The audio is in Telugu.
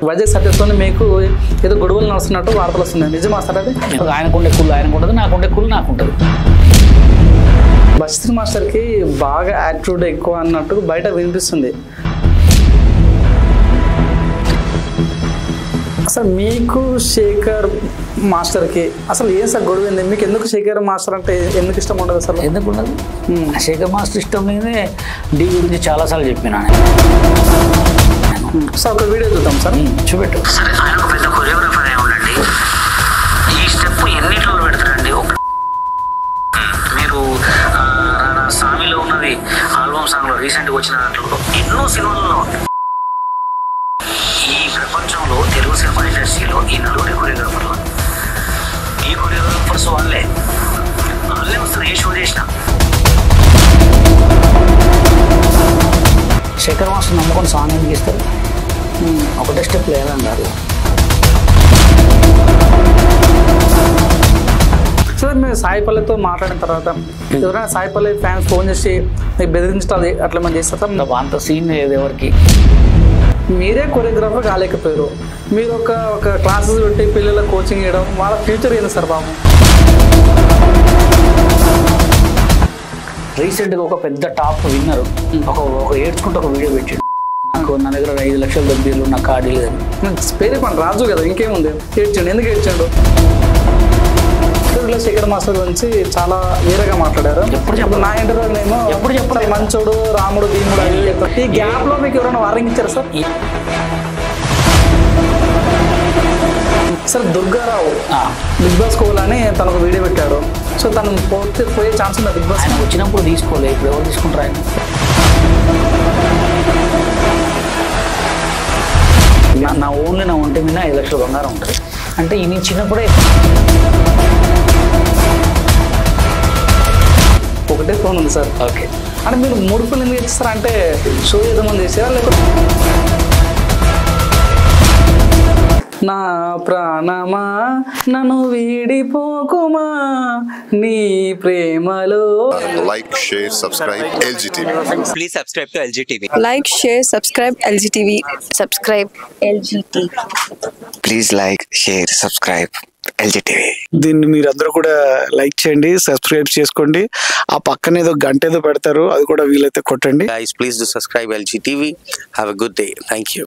వైజాగ్ సత్యతో మీకు ఏదో గొడవలు నడుస్తున్నట్టు వార్తలు వస్తున్నాయి, నిజమా సార్ అది? ఆయనకుండే కుళ్ళు ఆయనకు ఉంటుంది, నాకుండే కుళ్ళు నాకుంటుంది. బషీర్ మాస్టర్కి బాగా యాటిట్యూడ్ ఎక్కువ అన్నట్టు బయట వినిపిస్తుంది. అసలు మీకు శేఖర్ మాస్టర్కి అసలు ఏం సార్ గొడవ? మీకు ఎందుకు శేఖర్ మాస్టర్ అంటే ఎందుకు ఇష్టం ఉండదు అసలు? ఎందుకు ఉండదు? శేఖర్ మాస్టర్ ఇష్టం లేదే డి గురించి చాలాసార్లు చెప్పినా. సార్ ఒక వీడియో చూద్దాం సార్, చూపెట్టు. సరే, ఆయన ఒక పెద్ద కొరియోగ్రాఫర్ అయి ఉండండి. ఈ స్టెప్ ఎన్నిట్లో పెడతారండి? మీరు రానా సామిలో ఉన్నది ఆల్బమ్ సాంగ్లో రీసెంట్గా వచ్చిన దాంట్లో ఎన్నో సినిమాలలో ఈ ప్రపంచంలో తెలుగు సినిమా ఇండస్ట్రీలో ఈ నలుగురి కొరియోగ్రాఫర్లు, ఈ కొరియోగ్రాఫర్స్ వాళ్ళే వస్తారు ఏ షో చేసిన. శేఖర్ మాస్టర్ నమ్ముకొని సాంగ్ ఎందుకు ఇస్తారు? ఒకటే స్టెప్ లేదన్నారు. సార్ మీరు సాయిపల్లితో మాట్లాడిన తర్వాత ఎవరైనా సాయిపల్లి ఫ్యాన్స్ ఫోన్ చేసి మీకు బెదిరించాలి అట్లా మనం చేస్తారు సార్? అంత సీన్ లేదు ఎవరికి. మీరే కొరియోగ్రాఫర్ కాలేకపోయారు, మీరు ఒక క్లాసెస్ పెట్టి పిల్లల కోచింగ్ ఇవ్వడం, వాళ్ళ ఫ్యూచర్ ఏంది సార్ బాబు? రీసెంట్గా ఒక పెద్ద టాప్ విన్నర్ ఒక ఏడ్చుకుంటూ ఒక వీడియో పెట్టాడు. నా దగ్గర 5 లక్షల డబ్బులు నాకు కార్డు లేదని. పేరే పని రాజు కదా, ఇంకేముంది? ఏడ్చండు, ఎందుకు ఏడ్చాడు? శేఖర్ మాస్టర్ గురించి చాలా వేరేగా మాట్లాడారు. ఎప్పుడు చెప్పారు? నా ఇంటర్వ్యూలో నేను ఎప్పుడు చెప్పాలి? మంచోడు, రాముడు, భీముడు అని చెప్తాను. ఈ గ్యాప్ లో మీకు ఎవరైనా వార్నింగ్ ఇచ్చారు sir? Sir Durgarao big boss కోవాలని తను ఒక వీడియో పెట్టాడు. సో తను పోయే ఛాన్స్ ఉంది బిగ్ బాస్. ఆయన వచ్చినప్పుడు తీసుకోలే, ఇప్పుడు ఎవరు తీసుకుంటారు? ఆయన నా ఓన్లీ నా ఒంటి మీద 5 లక్షల బంగారం ఉంటుంది అంటే ఈ నేను చిన్నప్పుడే ఒకటే ఫోన్ ఉంది సార్. ఓకే అంటే మీరు 3 ఫోన్లు ఎందుకు ఇస్తారా? అంటే షో ఏదో మంది చేసారా లేకపోతే? నా ప్రాణమా నన్ను వీడిపోకుమా నీ ప్రేమలో. Like, share, subscribe LGTV. Please subscribe to LGTV. Like, share, subscribe LGTV. Subscribe LGTV. Please like, share, subscribe LGTV. దీన్ని మీరందరూ కూడా లైక్ చేయండి, సబ్స్క్రైబ్ చేసుకోండి. ఆ పక్కన ఏదో గంట ఏదో పెడతారు, అది కూడా వీలైతే కొట్టండి. Guys, please do subscribe LGTV. Have a good day. Thank you.